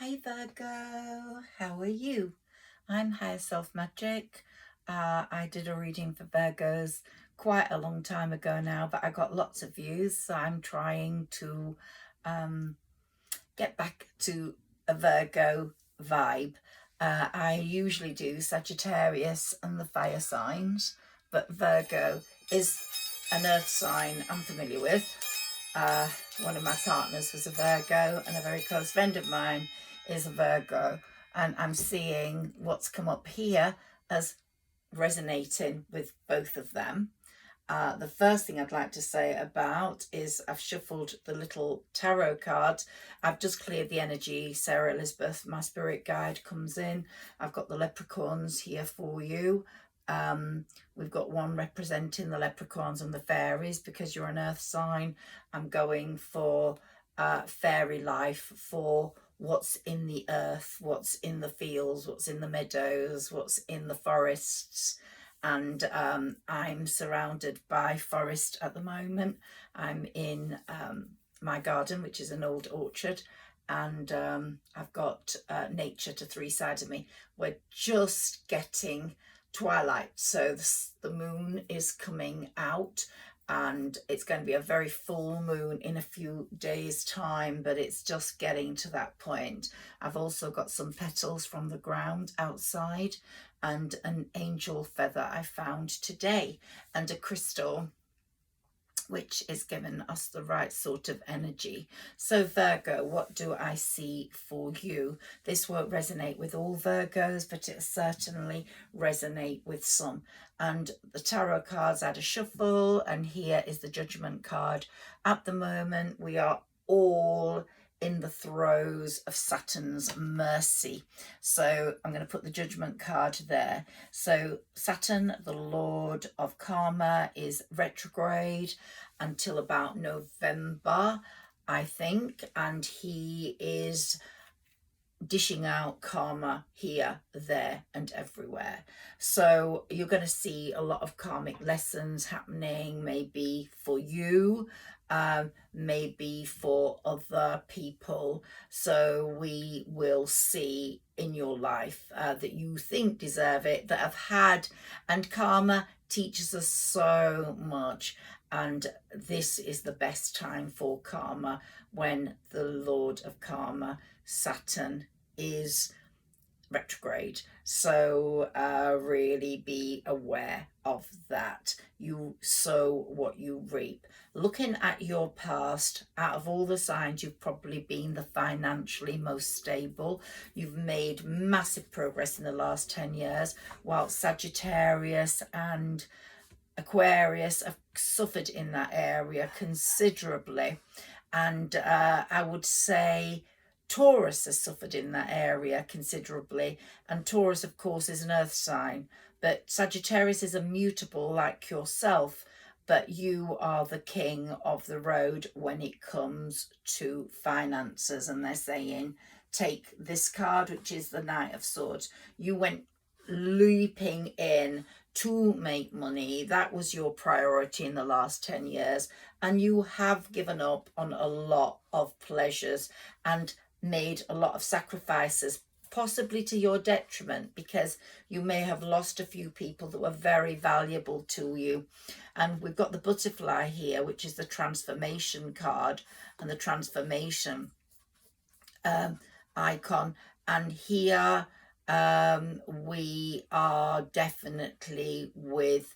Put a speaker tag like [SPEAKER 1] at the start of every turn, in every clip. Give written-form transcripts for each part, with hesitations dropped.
[SPEAKER 1] Hi Virgo, how are you? I'm Higher Self Magic. I did a reading for Virgos quite a long time ago now, but I got lots of views, so I'm trying to um, get back to a Virgo vibe. I usually do Sagittarius and the fire signs, but Virgo is an earth sign I'm familiar with. One of my partners was a Virgo, and a very close friend of mine is a Virgo, and I'm seeing what's come up here as resonating with both of them. The first thing I'd like to say about is I've shuffled the little tarot cards. I've just cleared the energy. Sarah Elizabeth, my spirit guide, comes in. I've got the leprechauns here for you. We've got one representing the leprechauns and the fairies. Because you're an earth sign, I'm going for fairy life, for what's in the earth, what's in the fields, what's in the meadows, what's in the forests. And I'm surrounded by forest at the moment. I'm in my garden, which is an old orchard, and I've got nature to three sides of me. We're just getting twilight, so the moon is coming out, and it's going to be a very full moon in a few days' time, but it's just getting to that point. I've also got some petals from the ground outside, and an angel feather I found today, and a crystal, which is giving us the right sort of energy. So Virgo, what do I see for you? This won't resonate with all Virgos, but it'll certainly resonate with some. And the tarot cards had a shuffle, and here is the judgment card. At the moment, we are all in the throes of Saturn's mercy. So I'm going to put the judgment card there. So Saturn, the Lord of Karma, is retrograde until about November, I think, and he is dishing out karma here, there, and everywhere. So you're going to see a lot of karmic lessons happening, maybe for you, maybe for other people. So we will see in your life that you think deserve it, that have had, and karma teaches us so much. And this is the best time for karma, when the Lord of Karma, Saturn, is retrograde. So really be aware of that. You sow what you reap. Looking at your past, out of all the signs, you've probably been the financially most stable. You've made massive progress in the last 10 years, while Sagittarius and Aquarius have suffered in that area considerably. And I would say Taurus has suffered in that area considerably. And Taurus, of course, is an earth sign. But Sagittarius is immutable like yourself. But you are the king of the road when it comes to finances. And they're saying, take this card, which is the Knight of Swords. You went leaping in to make money. That was your priority in the last 10 years, and you have given up on a lot of pleasures and made a lot of sacrifices, possibly to your detriment, because you may have lost a few people that were very valuable to you. And we've got the butterfly here, which is the transformation card and the transformation icon. And here we are definitely with,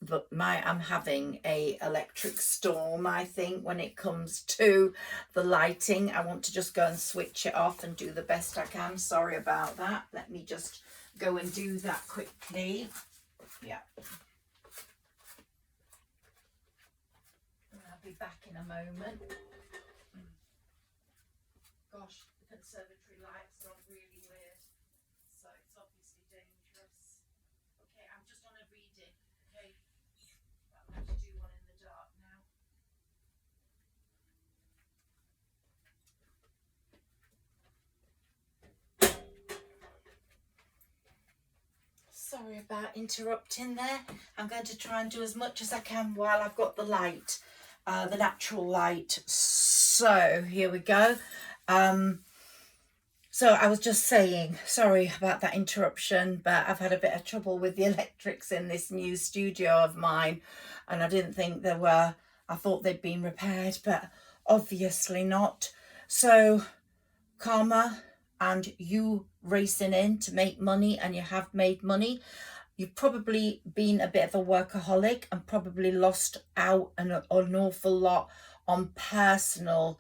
[SPEAKER 1] but I'm having a electric storm, I think, when it comes to the lighting. I want to just go and switch it off and do the best I can. Sorry about that. Let me just go and do that quickly. Yeah. And I'll be back in a moment. Gosh, the conservatory lights are really weird, so it's obviously dangerous. Okay, I'm just on a reading. Okay, I'll have to do one in the dark now. Sorry about interrupting there. I'm going to try and do as much as I can while I've got the light, the natural light. So here we go. So I was just saying, sorry about that interruption, but I've had a bit of trouble with the electrics in this new studio of mine, and I didn't think there were, I thought they'd been repaired, but obviously not. So karma and you racing in to make money, and you have made money. You've probably been a bit of a workaholic and probably lost out an awful lot on personal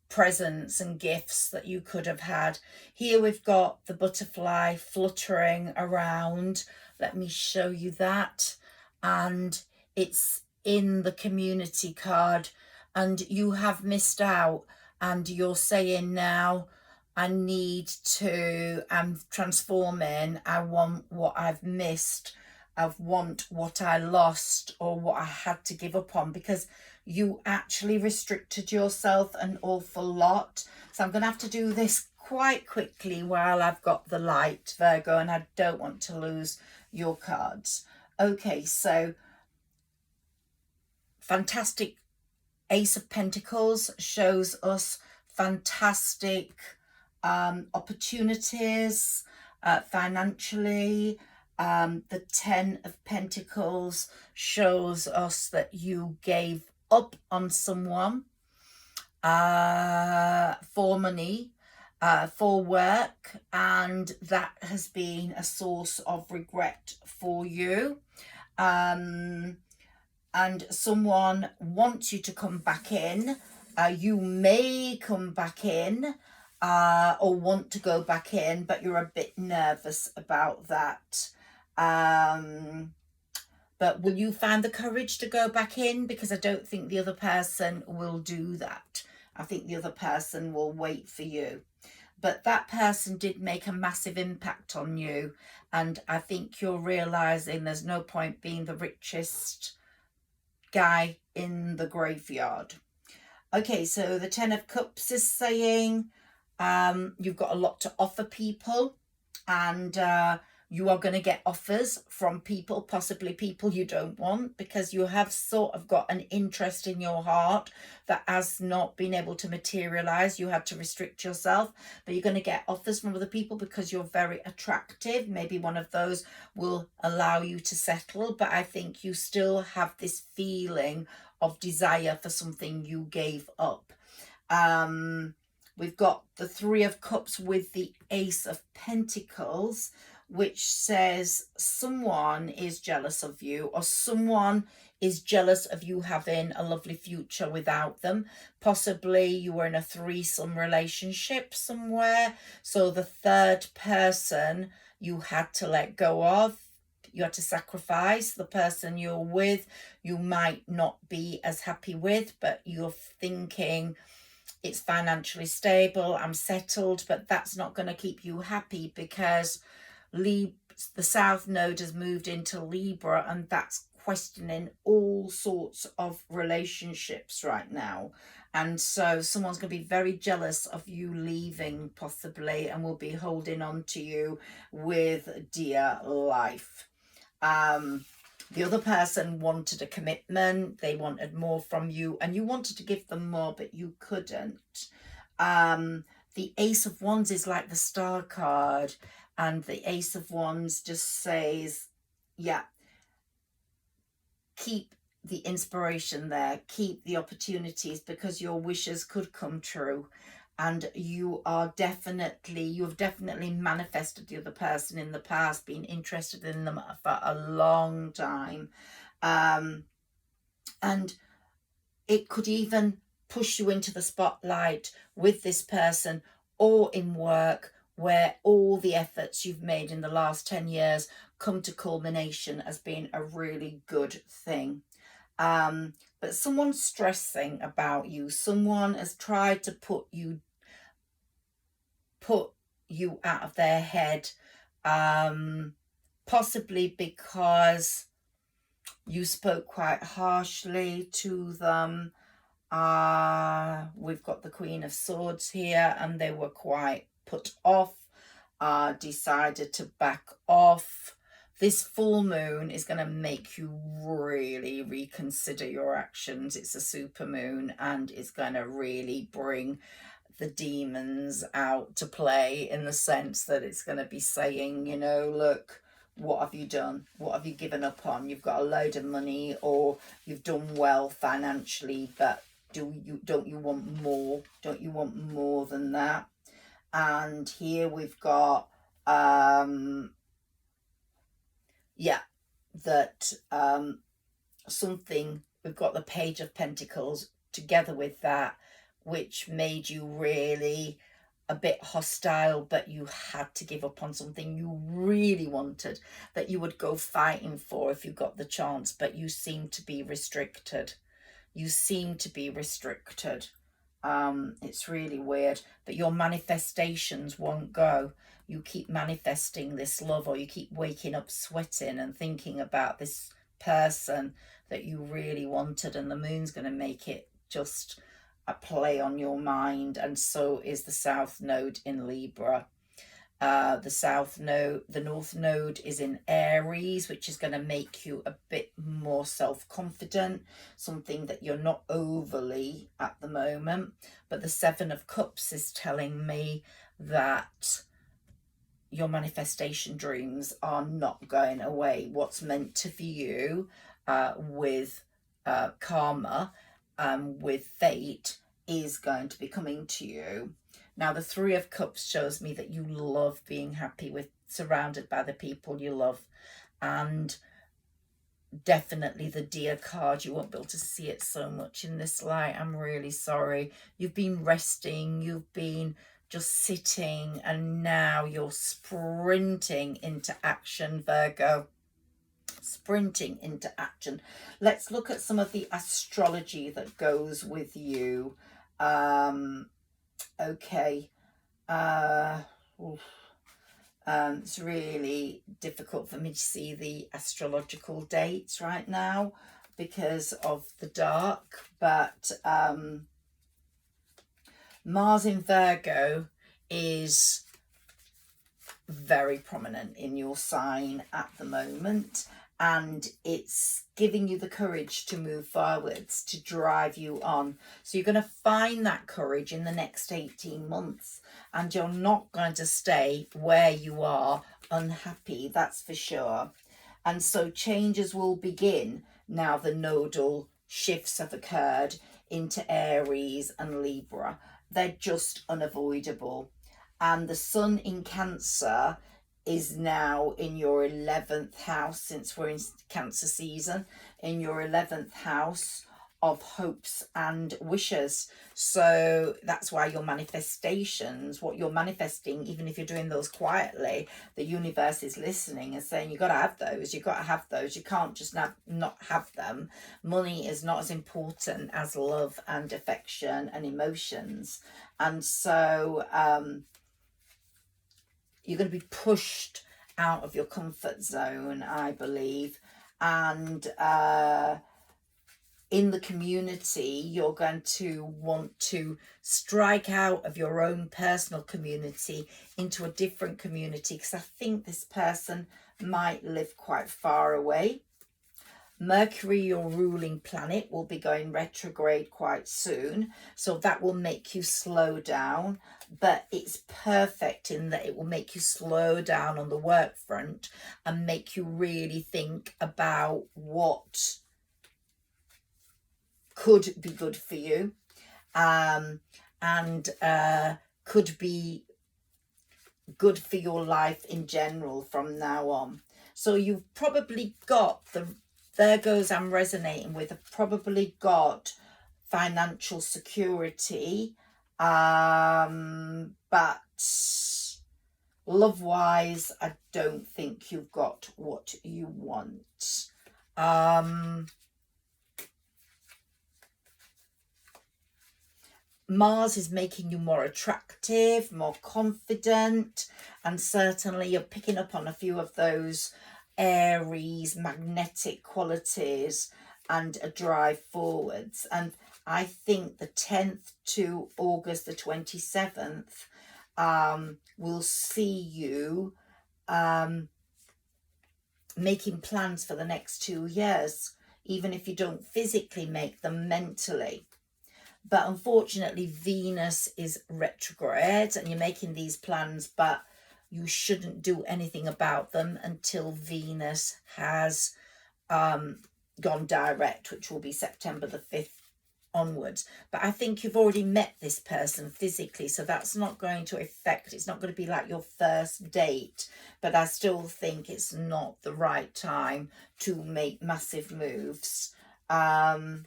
[SPEAKER 1] presents and gifts that you could have had. Here we've got the butterfly fluttering around. Let me show you that. And it's in the community card, and you have missed out, and you're saying now, I need to, I'm transforming, I want what I've missed, I want what I lost or what I had to give up on, because you actually restricted yourself an awful lot. So I'm going to have to do this quite quickly while I've got the light, Virgo, and I don't want to lose your cards. Okay, so fantastic Ace of Pentacles shows us fantastic opportunities financially. The 10 of Pentacles shows us that you gave up on someone for money, for work, and that has been a source of regret for you. And someone wants you to come back in. You may come back in or want to go back in, but you're a bit nervous about that. But will you find the courage to go back in? Because I don't think the other person will do that. I think the other person will wait for you. But that person did make a massive impact on you. And I think you're realizing there's no point being the richest guy in the graveyard. Okay, so the 10 of Cups is saying you've got a lot to offer people, and you are going to get offers from people, possibly people you don't want, because you have sort of got an interest in your heart that has not been able to materialize. You had to restrict yourself, but you're going to get offers from other people because you're very attractive. Maybe one of those will allow you to settle, but I think you still have this feeling of desire for something you gave up. We've got the 3 of Cups with the Ace of Pentacles, which says someone is jealous of you, or someone is jealous of you having a lovely future without them. Possibly you were in a threesome relationship somewhere, so the third person you had to let go of. You had to sacrifice. The person you're with, you might not be as happy with, but you're thinking it's financially stable, I'm settled, but that's not going to keep you happy, because the South Node has moved into Libra, and that's questioning all sorts of relationships right now. And so someone's going to be very jealous of you leaving, possibly, and will be holding on to you with dear life. The other person wanted a commitment. They wanted more from you, and you wanted to give them more, but you couldn't. The Ace of Wands is like the Star card, and the Ace of Wands just says, yeah, keep the inspiration there, keep the opportunities, because your wishes could come true. And you have definitely manifested the other person in the past, been interested in them for a long time. And it could even push you into the spotlight with this person, or in work, where all the efforts you've made in the last 10 years come to culmination as being a really good thing. But someone's stressing about you. Someone has tried to put you out of their head, possibly because you spoke quite harshly to them. We've got the Queen of Swords here, and they were quite put off, decided to back off. This full moon is going to make you really reconsider your actions. It's a super moon, and it's going to really bring the demons out to play, in the sense that it's going to be saying, you know, look, what have you done? What have you given up on? You've got a load of money, or you've done well financially, but don't you want more? Don't you want more than that? And here we've got yeah, that something, we've got the Page of Pentacles together with that, which made you really a bit hostile, but you had to give up on something you really wanted, that you would go fighting for if you got the chance, but you seem to be restricted. You seem to be restricted. It's really weird, but your manifestations won't go. You keep manifesting this love, or you keep waking up sweating and thinking about this person that you really wanted, and the moon's going to make it just a play on your mind, and so is the South Node in Libra. The North Node is in Aries, which is going to make you a bit more self-confident, something that you're not overly at the moment. But the Seven of Cups is telling me that your manifestation dreams are not going away. What's meant to for you with karma, with fate, is going to be coming to you. Now, the Three of Cups shows me that you love being happy with, surrounded by the people you love. And definitely the Deer card, you won't be able to see it so much in this light. I'm really sorry. You've been resting, you've been just sitting, and now you're sprinting into action, Virgo. Sprinting into action. Let's look at some of the astrology that goes with you. Okay. It's really difficult for me to see the astrological dates right now because of the dark, but Mars in Virgo is very prominent in your sign at the moment, and it's giving you the courage to move forwards, to drive you on. So you're going to find that courage in the next 18 months, and you're not going to stay where you are unhappy, that's for sure. And so changes will begin now the nodal shifts have occurred into Aries and Libra. They're just unavoidable. And the Sun in Cancer is now in your 11th house, since we're in Cancer season, in your 11th house of hopes and wishes. So that's why your manifestations, what you're manifesting, even if you're doing those quietly, the universe is listening and saying, you've got to have those, you've got to have those, you can't just not have them. Money is not as important as love and affection and emotions. And so you're going to be pushed out of your comfort zone, I believe. And in the community, you're going to want to strike out of your own personal community into a different community, because I think this person might live quite far away. Mercury, your ruling planet, will be going retrograde quite soon, so that will make you slow down, but it's perfect in that it will make you slow down on the work front and make you really think about what could be good for you, and could be good for your life in general from now on. So you've probably got the Virgos I'm resonating with, have probably got financial security, but love-wise, I don't think you've got what you want. Mars is making you more attractive, more confident, and certainly you're picking up on a few of those Aries magnetic qualities and a drive forwards. And I think the 10th to August the 27th will see you making plans for the next 2 years, even if you don't physically make them mentally. But unfortunately, Venus is retrograde and you're making these plans, but you shouldn't do anything about them until Venus has gone direct, which will be September the 5th onwards. But I think you've already met this person physically, so that's not going to affect, it's not going to be like your first date, but I still think it's not the right time to make massive moves. But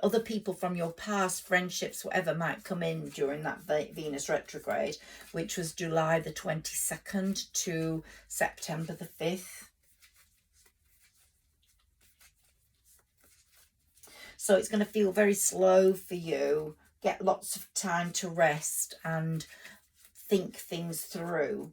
[SPEAKER 1] other people from your past, friendships, whatever, might come in during that Venus retrograde, which was July the 22nd to September the 5th. So it's going to feel very slow for you. Get lots of time to rest and think things through.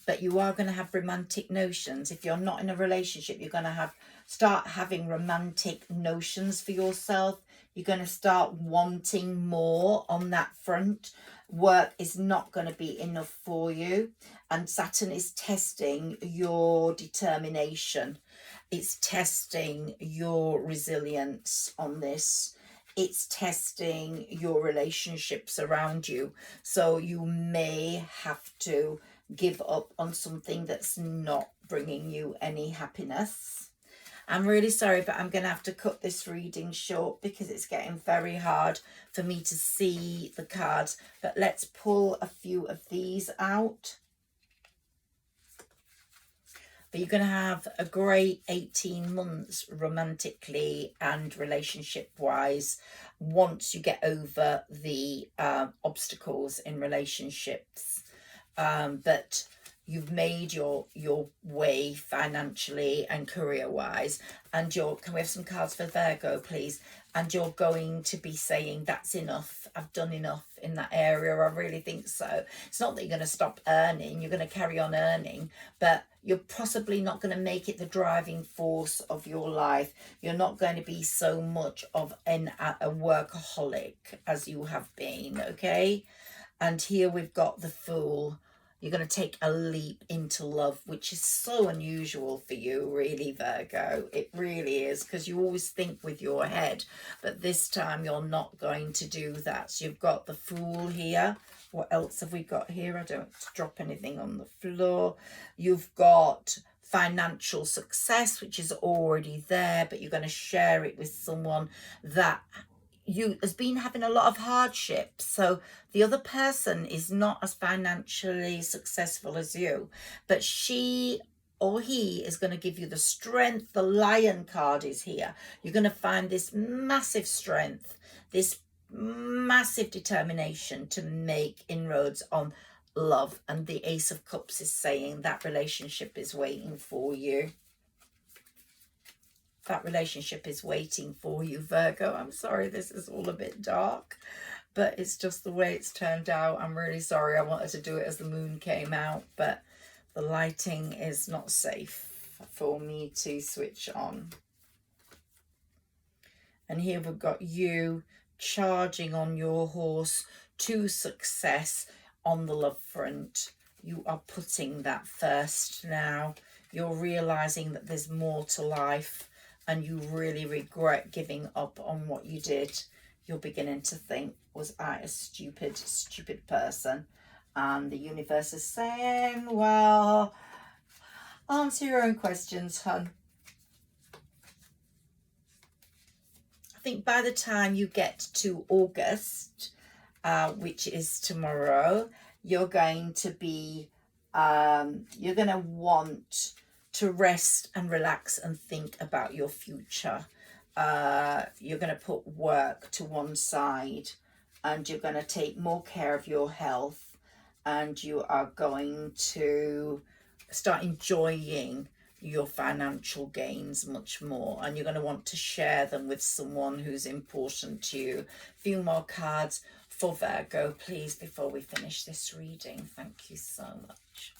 [SPEAKER 1] But you are going to have romantic notions. If you're not in a relationship, you're going to start having romantic notions for yourself. You're going to start wanting more on that front. Work is not going to be enough for you. And Saturn is testing your determination. It's testing your resilience on this. It's testing your relationships around you. So you may have to give up on something that's not bringing you any happiness. I'm really sorry, but I'm going to have to cut this reading short because it's getting very hard for me to see the cards. But let's pull a few of these out. But you're going to have a great 18 months romantically and relationship-wise once you get over the obstacles in relationships. But you've made your way financially and career-wise, and can we have some cards for Virgo, please? And you're going to be saying, that's enough, I've done enough in that area. I really think so. It's not that you're going to stop earning, you're going to carry on earning, but you're possibly not going to make it the driving force of your life. You're not going to be so much of a workaholic as you have been, okay? And here we've got the Fool. You're going to take a leap into love, which is so unusual for you, really, Virgo. It really is, because you always think with your head, but this time you're not going to do that. So you've got the Fool here. What else have we got here? I don't drop anything on the floor. You've got financial success, which is already there, but you're going to share it with someone that has been having a lot of hardship. So the other person is not as financially successful as you, but she or he is going to give you the strength. The Lion card is here. You're going to find this massive strength, this massive determination to make inroads on love. And the Ace of Cups is saying that relationship is waiting for you. That relationship is waiting for you, Virgo. I'm sorry this is all a bit dark, but it's just the way it's turned out. I'm really sorry. I wanted to do it as the moon came out, but the lighting is not safe for me to switch on. And here we've got you charging on your horse to success on the love front. You are putting that first now. You're realizing that there's more to life, and you really regret giving up on what you did. You're beginning to think, was I a stupid person? And the universe is saying, well, answer your own questions, hun. I think by the time you get to August, which is tomorrow, you're going to be, you're going to want to rest and relax and think about your future. You're going to put work to one side, and you're going to take more care of your health, and you are going to start enjoying your financial gains much more, and you're going to want to share them with someone who's important to you. A few more cards for Virgo, please, before we finish this reading. Thank you so much.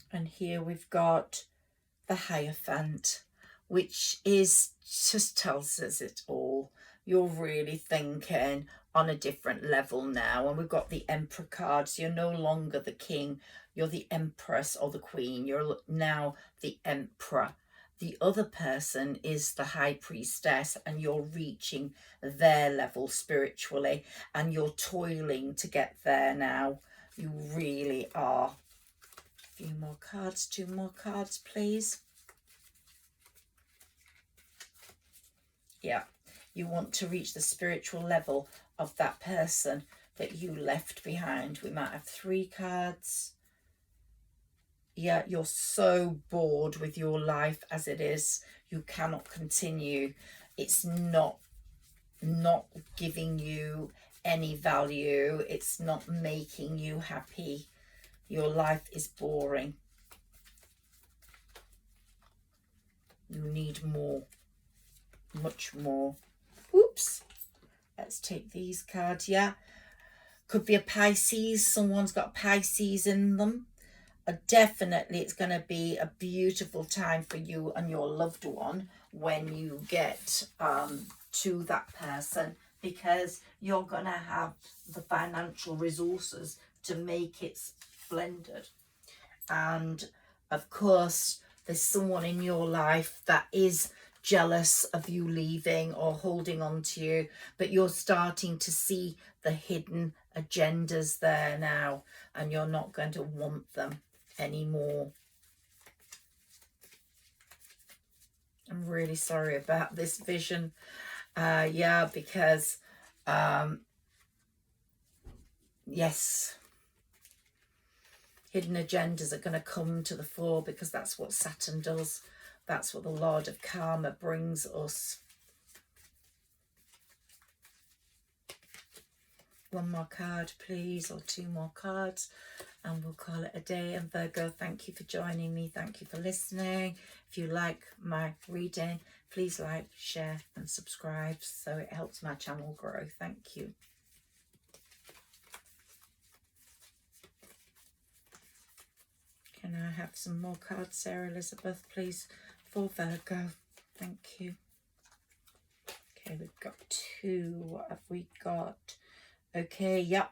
[SPEAKER 1] And here we've got the Hierophant, which just tells us it all. you're really thinking on a different level now. And we've got the Emperor card, so you're no longer the king, you're the Empress or the Queen, you're now the Emperor. The other person is the High Priestess, and you're reaching their level spiritually, and you're toiling to get there now. You really are. A few more cards, 2 more cards, please. Yeah, you want to reach the spiritual level of that person that you left behind. We might have 3 cards. Yeah, you're so bored with your life as it is. You cannot continue. It's not giving you any value. It's not making you happy. Your life is boring. You need more, much more. Oops. Let's take these cards. Yeah, could be a Pisces. Someone's got Pisces in them. Definitely it's going to be a beautiful time for you and your loved one when you get to that person, because you're going to have the financial resources to make it splendid. And of course there's someone in your life that is jealous of you leaving or holding on to you, but you're starting to see the hidden agendas there now, and you're not going to want them anymore. I'm really sorry about this vision. Yeah, because yes, hidden agendas are going to come to the fore, because that's what Saturn does. That's what the Lord of Karma brings us. 1 more card, please, or 2 more cards, and we'll call it a day. And Virgo, thank you for joining me. Thank you for listening. If you like my reading, please like, share and subscribe, so it helps my channel grow. Thank you. Can I have some more cards, Sarah Elizabeth, please, for Virgo? Thank you. Okay, we've got 2. What have we got? Okay, yep.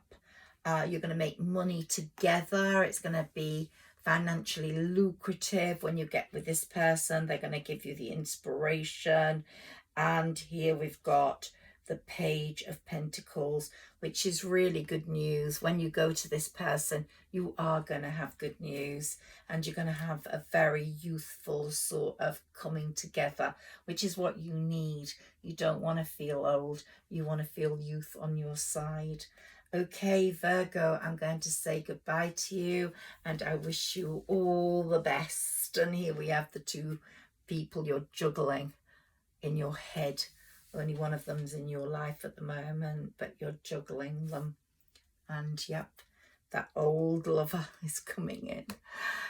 [SPEAKER 1] You're going to make money together. It's going to be financially lucrative when you get with this person. They're going to give you the inspiration. And here we've got the Page of Pentacles, which is really good news. When you go to this person, you are going to have good news, and you're going to have a very youthful sort of coming together, which is what you need. You don't want to feel old. You want to feel youth on your side. Okay, Virgo, I'm going to say goodbye to you, and I wish you all the best. And here we have the 2 people you're juggling in your head. Only one of them's in your life at the moment, but you're juggling them. And yep, that old lover is coming in.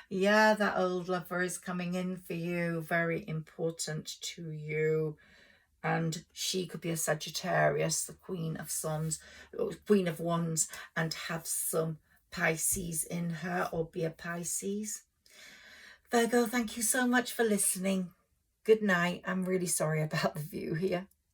[SPEAKER 1] Yeah, that old lover is coming in for you. Very important to you. And she could be a Sagittarius, the Queen of Sons, or Queen of Wands, and have some Pisces in her, or be a Pisces. Virgo, thank you so much for listening. Good night. I'm really sorry about the view here.